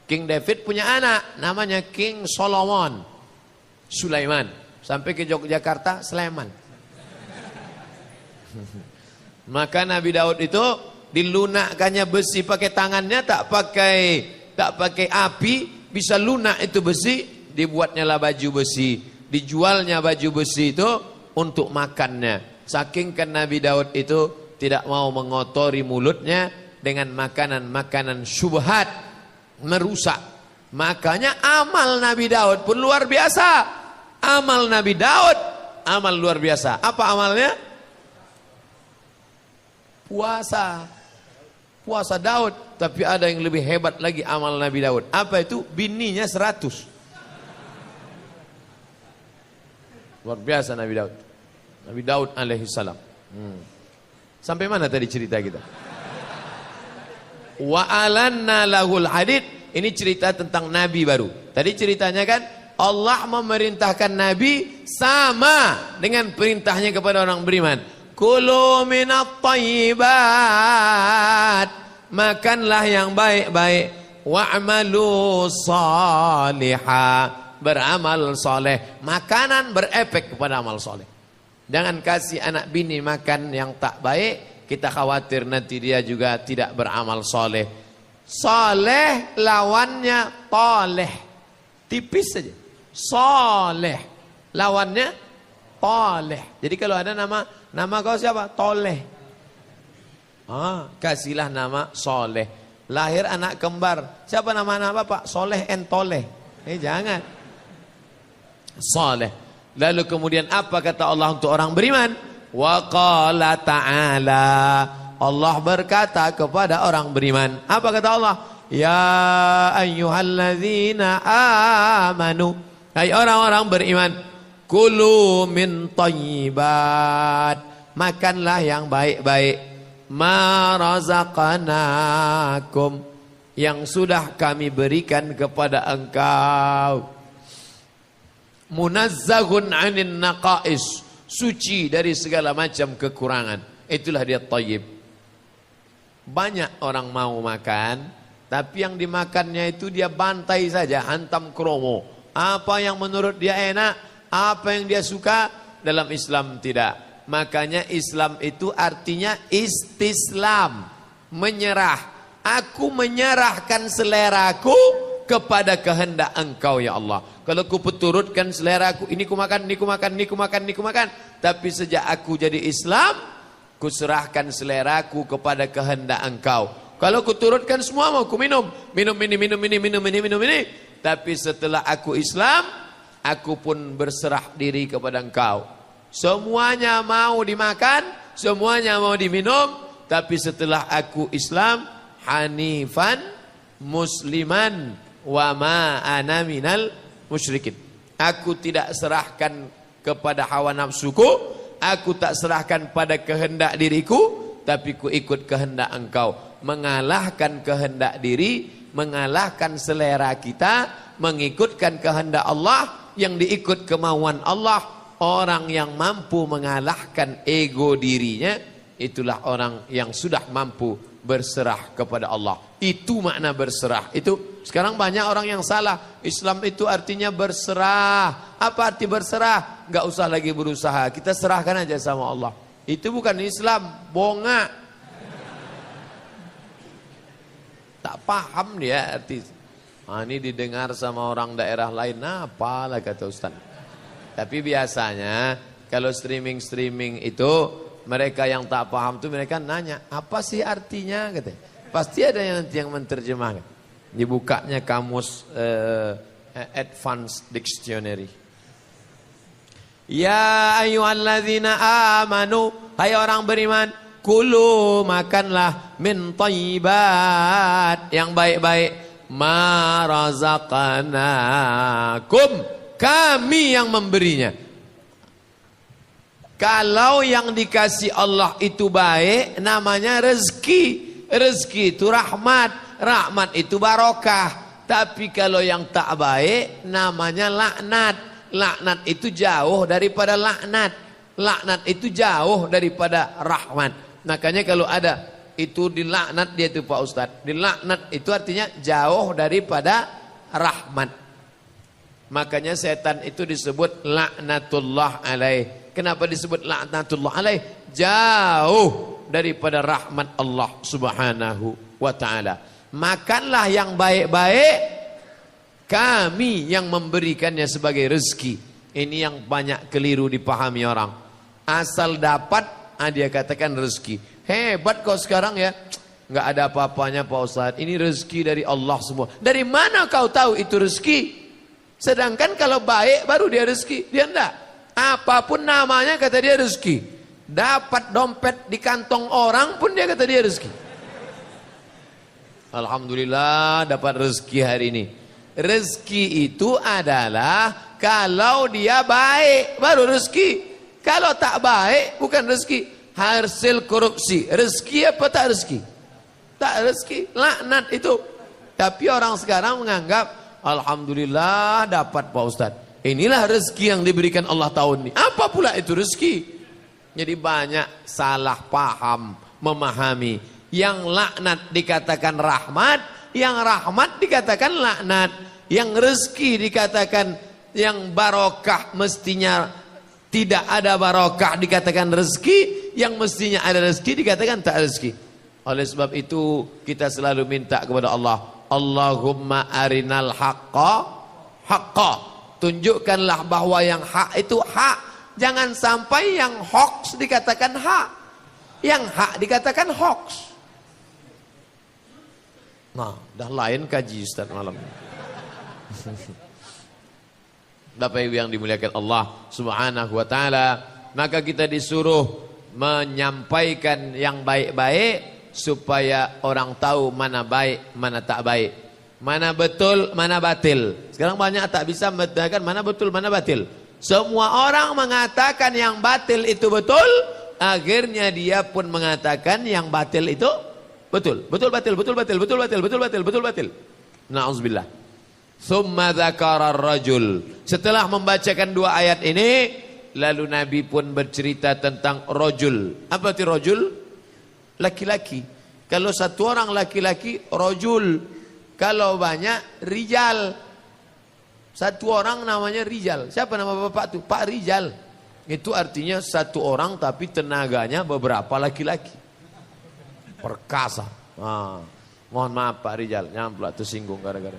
Speaker 2: King David punya anak, namanya King Solomon. Sulaiman. Sampai ke Yogyakarta, Sleman. Maka Nabi Daud itu dilunakkannya besi pakai tangannya, tak pakai api, bisa lunak itu besi, dibuatnya lah baju besi, dijualnya baju besi itu untuk makannya. Saking kan Nabi Daud itu tidak mau mengotori mulutnya dengan makanan-makanan syubhat, merusak. Makanya amal Nabi Daud pun luar biasa. Amal Nabi Daud, amal luar biasa. Apa amalnya? Puasa. Puasa Daud. Tapi ada yang lebih hebat lagi amal Nabi Daud. Apa itu? Bininya 100. Luar biasa Nabi Daud. Nabi Daud alaihissalam. Sampai mana tadi cerita kita? Wa alanna lahul hadid. Ini cerita tentang Nabi baru. Tadi ceritanya kan Allah memerintahkan Nabi sama dengan perintahnya kepada orang beriman. Kulu minat thayyibat. Makanlah yang baik-baik. wa'malu salihah, beramal soleh. Makanan berefek kepada amal soleh. Jangan kasih anak bini makan yang tak baik, kita khawatir nanti dia juga tidak beramal soleh. Soleh lawannya toleh, tipis saja. Soleh lawannya toleh. Jadi kalau ada nama kau siapa? Toleh. Kasihlah nama soleh. Lahir anak kembar, siapa nama anak bapak? Soleh and Toleh. Jangan. Soleh. Lalu kemudian apa kata Allah untuk orang beriman? Wa qala ta'ala, Allah berkata kepada orang beriman. Apa kata Allah? Ya ayyuhalladzina amanu, hai orang-orang beriman, kulu min thayyibat, makanlah yang baik-baik, ma razaqnakum, yang sudah kami berikan kepada engkau. Munazzahun 'anil naqais, suci dari segala macam kekurangan. Itulah dia thayyib. Banyak orang mau makan, tapi yang dimakannya itu dia bantai saja, hantam kromo. Apa yang menurut dia enak, apa yang dia suka, dalam Islam tidak. Makanya Islam itu artinya istislam, menyerah. Aku menyerahkan seleraku kepada kehendak engkau ya Allah. Kalau ku turutkan seleraku, ini ku makan, ini ku makan, ini ku makan, ini ku makan. Tapi sejak aku jadi Islam, ku serahkan seleraku kepada kehendak engkau. Kalau ku turutkan semua mau ku minum ini. Tapi setelah aku Islam, aku pun berserah diri kepada engkau. Semuanya mau dimakan, semuanya mau diminum, tapi setelah aku Islam, hanifan musliman wa ma ana minal musyrikin. Aku tidak serahkan kepada hawa nafsuku, aku tak serahkan pada kehendak diriku, tapi ku ikut kehendak engkau. Mengalahkan kehendak diri, mengalahkan selera kita, mengikutkan kehendak Allah, yang diikut kemauan Allah. Orang yang mampu mengalahkan ego dirinya, itulah orang yang sudah mampu berserah kepada Allah. Itu makna berserah. Itu sekarang banyak orang yang salah. Islam itu artinya berserah. Apa arti berserah? Gak usah lagi berusaha, kita serahkan aja sama Allah. Itu bukan Islam, bonga. Tak paham dia arti. Ini didengar sama orang daerah lain, apalah kata Ustaz. Tapi biasanya kalau streaming itu, mereka yang tak paham tuh mereka nanya, apa sih artinya? Katanya. Pasti ada yang nanti yang menerjemahkan. Dibukanya kamus Advanced Dictionary. Ya ayyuhalladzina amanu, hai orang beriman, kulu makanlah min thayyibat, yang baik-baik, ma razaqnakum, kami yang memberinya. Kalau yang dikasih Allah itu baik, namanya rezeki. Rezeki itu rahmat, rahmat itu barokah. Tapi kalau yang tak baik, namanya laknat. Laknat itu jauh daripada laknat. Laknat itu jauh daripada rahmat. Makanya kalau ada itu dilaknat, dia itu Pak Ustadz, dilaknat itu artinya jauh daripada rahmat. Makanya setan itu disebut laknatullah alaih. Kenapa disebut laknatullah alaih? Jauh daripada rahmat Allah subhanahu wa ta'ala. Makanlah yang baik-baik, kami yang memberikannya sebagai rezeki. Ini yang banyak keliru dipahami orang. Asal dapat, dia katakan rezeki. Hebat kau sekarang ya. Nggak ada apa-apanya Pak Ustadz. Ini rezeki dari Allah semua. Dari mana kau tahu itu rezeki? Sedangkan kalau baik baru dia rezeki. Dia enggak. Apapun namanya kata dia rezeki. Dapat dompet di kantong orang pun dia kata dia rezeki. Alhamdulillah dapat rezeki hari ini. Rezeki itu adalah kalau dia baik baru rezeki. Kalau tak baik bukan rezeki. Hasil korupsi. Rezeki apa tak rezeki? Tak rezeki. Laknat itu. Tapi orang sekarang menganggap alhamdulillah dapat Pak Ustadz. Inilah rezeki yang diberikan Allah tahun ini. Apa pula itu rezeki? Jadi banyak salah paham, memahami. Yang laknat dikatakan rahmat, Yang rahmat dikatakan laknat. Yang rezeki dikatakan yang barokah mestinya tidak ada barokah dikatakan rezeki. Yang mestinya ada rezeki dikatakan tak rezeki. Oleh sebab itu kita selalu minta kepada Allah, Allahumma arinal haqqa haqqa. Tunjukkanlah bahwa yang hak itu hak. Jangan sampai yang hoax dikatakan hak. Yang hak dikatakan hoax. Nah, dah lain kaji Ustaz malam. Bapak Ibu yang dimuliakan Allah Subhanahu wa taala, maka kita disuruh menyampaikan yang baik-baik supaya orang tahu mana baik, mana tak baik. Mana betul, mana batil. Sekarang banyak tak bisa membedakan mana betul, mana batil. Semua orang mengatakan yang batil itu betul, akhirnya dia pun mengatakan yang batil itu betul. Betul batil, betul batil, betul batil, betul batil, betul batil. Na'udzubillah. Tsumma dzakara ar-rajul. Setelah membacakan dua ayat ini, lalu Nabi pun bercerita tentang rajul. Apa itu rajul? Laki-laki. Kalau satu orang laki-laki, rajul. Kalau banyak, rijal. Satu orang namanya rijal. Siapa nama bapak itu? Pak Rijal. Itu artinya satu orang tapi tenaganya beberapa laki-laki. Perkasa. Mohon maaf Pak Rijal, nyamplak tersinggung gara-gara.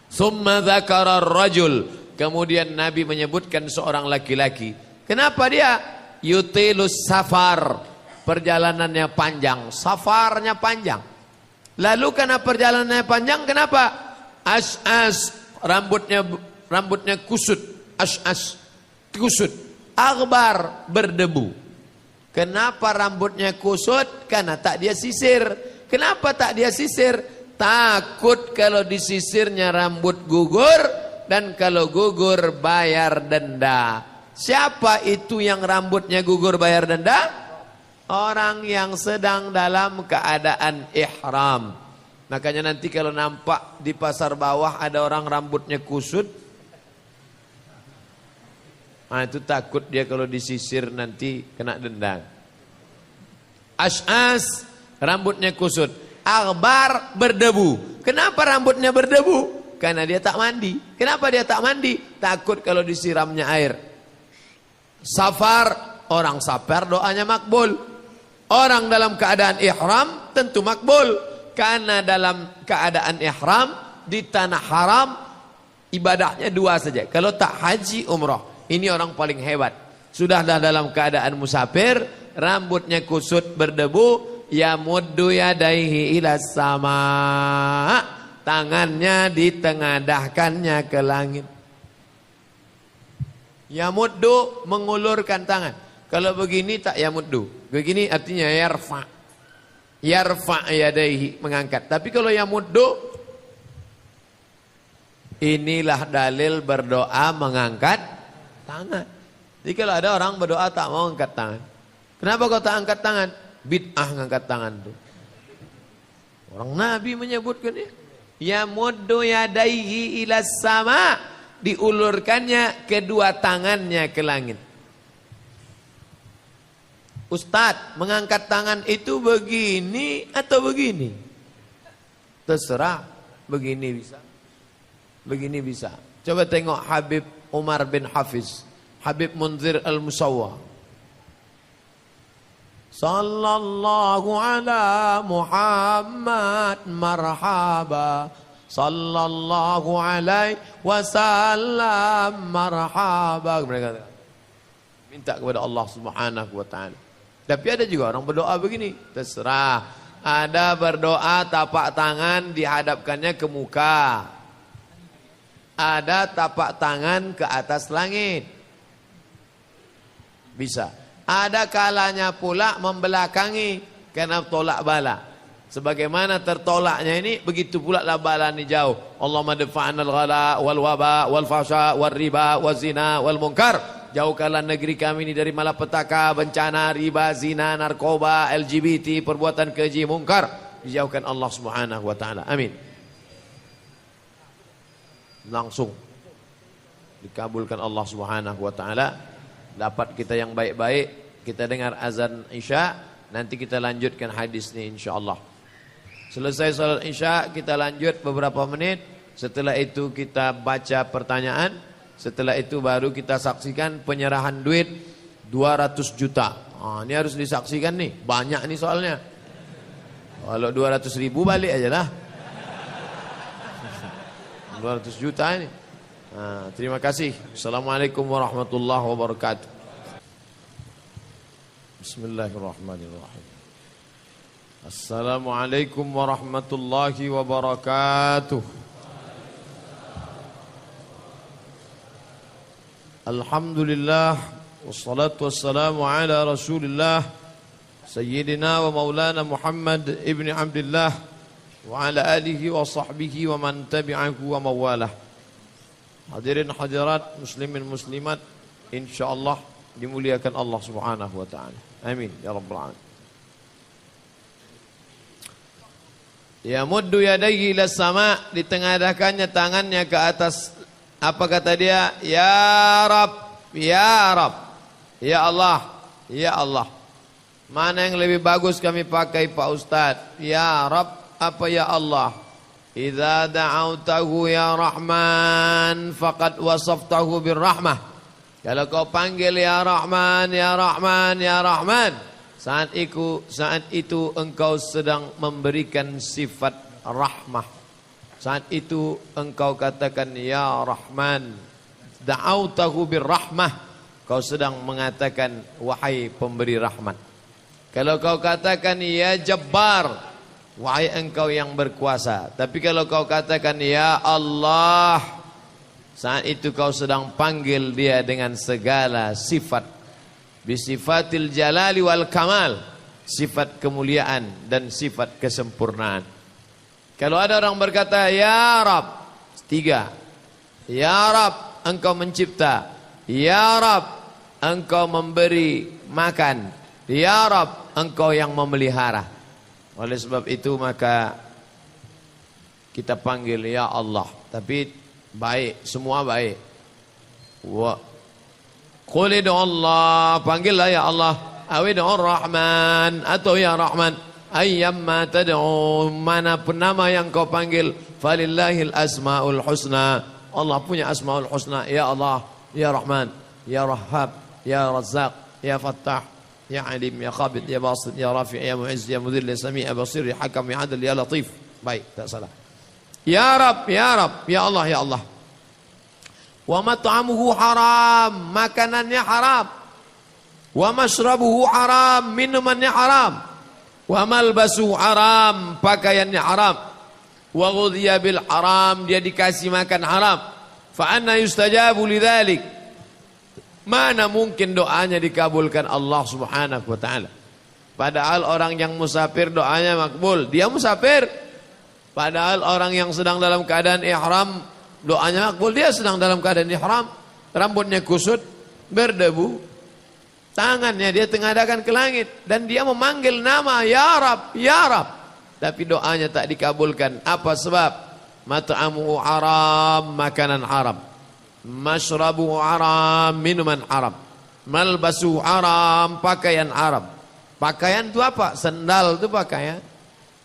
Speaker 2: Summa dzakara ar-rajul. Kemudian Nabi menyebutkan seorang laki-laki. Kenapa dia? Yutilus safar. Perjalanannya panjang, safarnya panjang. Lalu karena perjalanannya panjang, kenapa? As-as, rambutnya kusut, as-as, kusut. Aghbar, berdebu. Kenapa rambutnya kusut? Karena tak dia sisir. Kenapa tak dia sisir? Takut kalau disisirnya rambut gugur, dan kalau gugur bayar denda. Siapa itu yang rambutnya gugur bayar denda? Orang yang sedang dalam keadaan ihram. Makanya nanti kalau nampak di pasar bawah ada orang rambutnya kusut, nah itu takut dia kalau disisir nanti kena denda. Ash'as, rambutnya kusut. Aghbar, berdebu. Kenapa rambutnya berdebu? Karena dia tak mandi. Kenapa dia tak mandi? Takut kalau disiramnya air. Safar, orang safar doanya makbul. Orang dalam keadaan ihram tentu makbul. Karena dalam keadaan ihram di tanah haram ibadahnya dua saja. Kalau tak haji umrah. Ini orang paling hebat. Sudah dalam keadaan musafir, rambutnya kusut berdebu, yamuddu yadaihi ila sama. Tangannya ditengadahkannya ke langit. Yamuddu, mengulurkan tangan. Kalau begini tak yamuddu. Begini artinya yarfa. Yarfa yadaihi, mengangkat. Tapi kalau yamuddu, inilah dalil berdoa mengangkat tangan. Jadi kalau ada orang berdoa tak mau angkat tangan. Kenapa kau tak angkat tangan? Bid'ah ngangkat tangan itu. Orang Nabi menyebutkan ya. Yamuddu yadaihi ila sama. Diulurkannya kedua tangannya ke langit. Ustadz, mengangkat tangan itu begini atau begini? Terserah, begini bisa. Begini bisa. Coba tengok Habib Umar bin Hafiz, Habib Munzir al-Musawwa. Sallallahu ala Muhammad marhaba. Sallallahu alaihi wasallam marhaba. Mereka minta kepada Allah Subhanahu wa taala. Tapi ada juga orang berdoa begini, terserah. Ada berdoa tapak tangan dihadapkannya ke muka. Ada tapak tangan ke atas langit. Bisa. Ada kalanya pula membelakangi karena tolak bala. Sebagaimana tertolaknya ini, begitu pula lah bala ni jauh. Allahumma dafa'na al-ghala wal waba wal fahsya wal riba wal zina wal munkar. Jauhkanlah negeri kami ini dari malapetaka, bencana, riba, zina, narkoba, LGBT, perbuatan keji, mungkar. Dijauhkan Allah Subhanahu wa taala. Amin. Langsung dikabulkan Allah Subhanahu wa taala. Dapat kita yang baik-baik. Kita dengar azan Isya, nanti kita lanjutkan hadis ini insyaallah. Selesai salat Isya kita lanjut beberapa menit. Setelah itu kita baca pertanyaan. Setelah itu baru kita saksikan penyerahan duit 200 juta. Ini harus disaksikan nih. Banyak nih soalnya. Kalau 200 ribu balik aja lah. 200 juta ini. Terima kasih. Assalamualaikum warahmatullahi wabarakatuh. Bismillahirrahmanirrahim. Assalamualaikum warahmatullahi wabarakatuh. Alhamdulillah. Wassalatu wassalamu ala rasulillah. Sayyidina wa maulana Muhammad ibn Abdullah. Wa ala alihi wa sahbihi wa man tabi'ahu wa mawalah. Hadirin hadirat muslimin muslimat, insyaallah dimuliakan Allah Subhanahu wa taala. Amin ya rabbal alamin. Ya muddu yadayhi ila sama, ditengadahkannya tangannya ke atas. Apa kata dia? Ya Rab, ya Rab, ya Allah, ya Allah. Mana yang lebih bagus kami pakai Pak Ustadz? Ya Rab apa ya Allah? Idza da'autahu ya Rahman faqad wasaftahu birrahmah. Kalau kau panggil ya Rahman, ya Rahman, ya Rahman, saat itu engkau sedang memberikan sifat rahmah. Saat itu engkau katakan ya Rahman, da'autahu birrahmah, kau sedang mengatakan wahai pemberi rahmat. Kalau kau katakan ya Jabbar, wahai engkau yang berkuasa. Tapi kalau kau katakan ya Allah, saat itu kau sedang panggil dia dengan segala sifat. Bisifatil jalali wal kamal, sifat kemuliaan dan sifat kesempurnaan. Kalau ada orang berkata ya Rab, tiga. Ya Rab, engkau mencipta. Ya Rab, engkau memberi makan. Ya Rab, engkau yang memelihara. Oleh sebab itu maka kita panggil ya Allah. Tapi baik, semua baik. Qul id'u Allah, panggillah ya Allah. Awid'u Rahman, atau ya Rahman. Ayyamma tad'u, manapun nama yang kau panggil, falillahil asmaul husna. Allah punya asmaul husna. Ya Allah, ya Rahman, ya Rahhab, ya Razzaq, ya Fattah, ya Alim, ya Khabid, ya Basit, ya Rafi', ya Mu'izz, ya Mudhill, ya Sami', ya Basir, ya Hakam, ya Adil, ya Latif. Baik, tak salah. Ya Rab, ya Rab, ya Allah, ya Allah. Wa mat'amuhu haram, makanannya haram. Wa mashrabuhu haram, minumannya haram. Wa malbasuhu haram, pakaiannya haram. Wa ghudhiya bil haram, dia dikasih makan haram. Fa anna yustajabu lidzalik, mana mungkin doanya dikabulkan Allah Subhanahu wa taala. Padahal orang yang musafir doanya makbul, dia musafir. Padahal orang yang sedang dalam keadaan ihram doanya makbul, dia sedang dalam keadaan ihram. Rambutnya kusut, berdebu, tangannya dia tengadahkan ke langit, dan dia memanggil nama ya Rab, ya Rab. Tapi doanya tak dikabulkan. Apa sebab? Mat'amuhu haram, makanan haram. Mashrabuhu haram, minuman haram. Malbasuhu haram, pakaian haram. Pakaian itu apa? Sendal itu pakaian.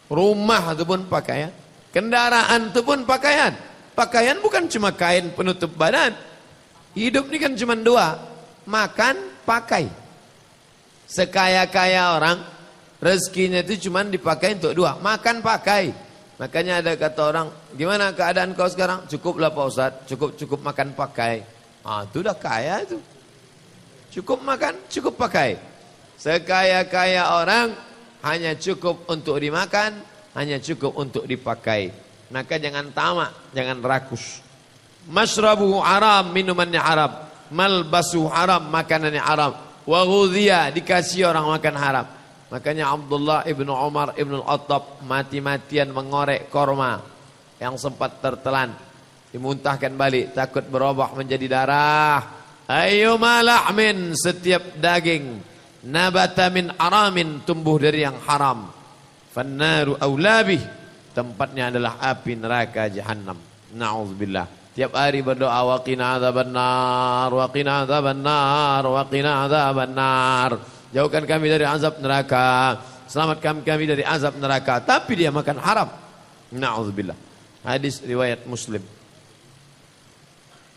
Speaker 2: Rumah itu pun pakaian. Kendaraan itu pun pakaian. Pakaian bukan cuma kain penutup badan. Hidup ini kan cuma dua. Makan, pakai. Sekaya-kaya orang, rezekinya itu cuma dipakai untuk dua. Makan, pakai. Makanya ada kata orang, gimana keadaan kau sekarang? Cukuplah Pak Ustadz, cukup makan, pakai. Itu udah kaya itu. Cukup makan, cukup pakai. Sekaya-kaya orang, hanya cukup untuk dimakan, hanya cukup untuk dipakai. Maka jangan tamak, jangan rakus. Mashrabuhu haram, minumannya haram. Malbasuhu haram, makanannya haram. Wa ghudhiya, dikasih orang makan haram. Makanya Abdullah ibnu Umar ibnu Al-Attab mati-matian mengorek korma yang sempat tertelan. Dimuntahkan balik, takut berubah menjadi darah. Ayyuma lahmin, setiap daging. Nabata min haramin, tumbuh dari yang haram. Fannaru aulabih, tempatnya adalah api neraka jahannam. Na'udzubillah. Tiap hari berdoa wa qina adzabannar, wa qina adzabannar, wa qina adzabannar. Jauhkan kami dari azab neraka. selamatkan kami dari azab neraka, tapi dia makan haram. Na'udzubillah. Hadis riwayat Muslim.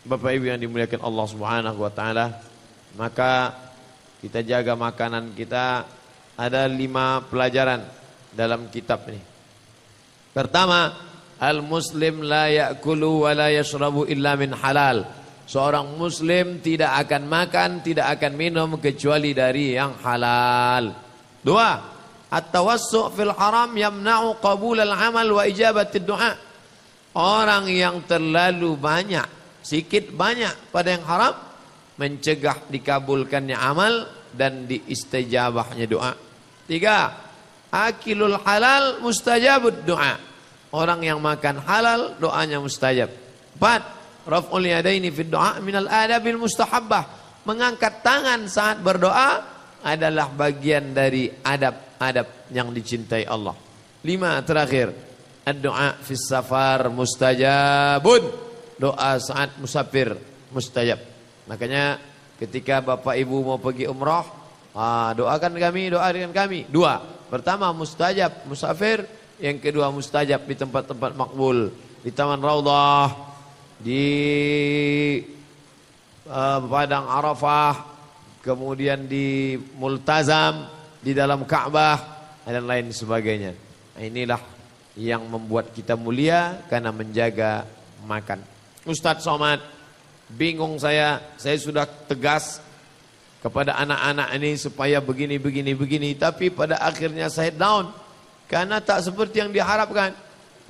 Speaker 2: Bapak Ibu yang dimuliakan Allah Subhanahu wa taala, maka kita jaga makanan kita. Ada 5 pelajaran dalam kitab ini. Pertama, al-muslim la ya'kulu wa la yashrabu illa min halal. Seorang muslim tidak akan makan, tidak akan minum kecuali dari yang halal. 2, at-tawassu' fil haram yamna'u qabul al-amal wa ijabatid du'a. Orang yang terlalu banyak, sikit banyak pada yang haram mencegah dikabulkannya amal dan diistijabahnya doa. 3, akilul halal mustajabud doa. Orang yang makan halal doanya mustajab. 4, raf'ul yadaini fid doa minal adabil mustahabbah. Mengangkat tangan saat berdoa adalah bagian dari adab-adab yang dicintai Allah. 5, terakhir, ad-doa fis safar mustajabun. Doa saat musafir mustajab. Makanya ketika Bapak Ibu mau pergi umrah, doakan kami, doa dengan kami. 2, pertama mustajab musafir, yang kedua mustajab di tempat-tempat makbul, di Taman Raudhah, di Padang Arafah, kemudian di Multazam, di dalam Ka'bah, dan lain sebagainya. Inilah yang membuat kita mulia karena menjaga makan. Ustadz Somad, bingung saya sudah tegas kepada anak-anak ini supaya begini, tapi pada akhirnya saya down karena tak seperti yang diharapkan.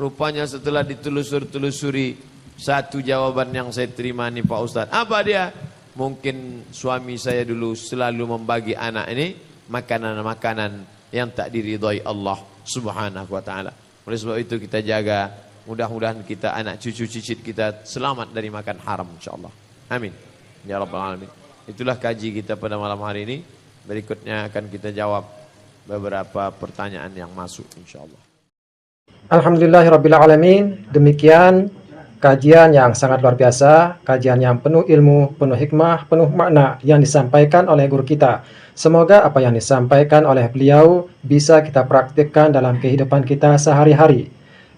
Speaker 2: Rupanya setelah ditelusuri, satu jawaban yang saya terima nih Pak Ustadz. Apa dia? Mungkin suami saya dulu selalu membagi anak ini makanan-makanan yang tak diridhai Allah Subhanahu wa taala. Oleh sebab itu kita jaga, mudah-mudahan kita, anak cucu cicit kita selamat dari makan haram insyaallah. Amin ya rabbal alamin. Itulah kaji kita pada malam hari ini. Berikutnya akan kita jawab beberapa pertanyaan yang masuk insyaallah.
Speaker 1: Alhamdulillahirabbil alamin. Demikian kajian yang sangat luar biasa, kajian yang penuh ilmu, penuh hikmah, penuh makna yang disampaikan oleh guru kita. Semoga apa yang disampaikan oleh beliau bisa kita praktikkan dalam kehidupan kita sehari-hari.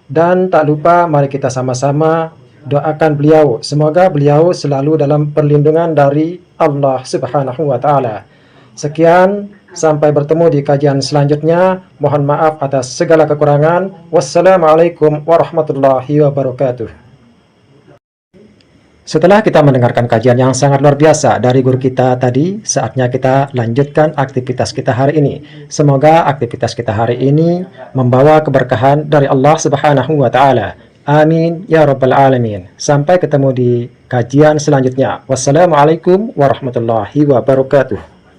Speaker 1: Dan tak lupa mari kita sama-sama doakan beliau. Semoga beliau selalu dalam perlindungan dari Allah Subhanahu wa taala. Sekian, sampai bertemu di kajian selanjutnya. Mohon maaf atas segala kekurangan. Wassalamualaikum warahmatullahi wabarakatuh. Setelah kita mendengarkan kajian yang sangat luar biasa dari guru kita tadi, saatnya kita lanjutkan aktivitas kita hari ini. Semoga aktivitas kita hari ini membawa keberkahan dari Allah Subhanahu wa taala. Amin ya rabbal alamin. Sampai ketemu di kajian selanjutnya. Wassalamualaikum warahmatullahi wabarakatuh.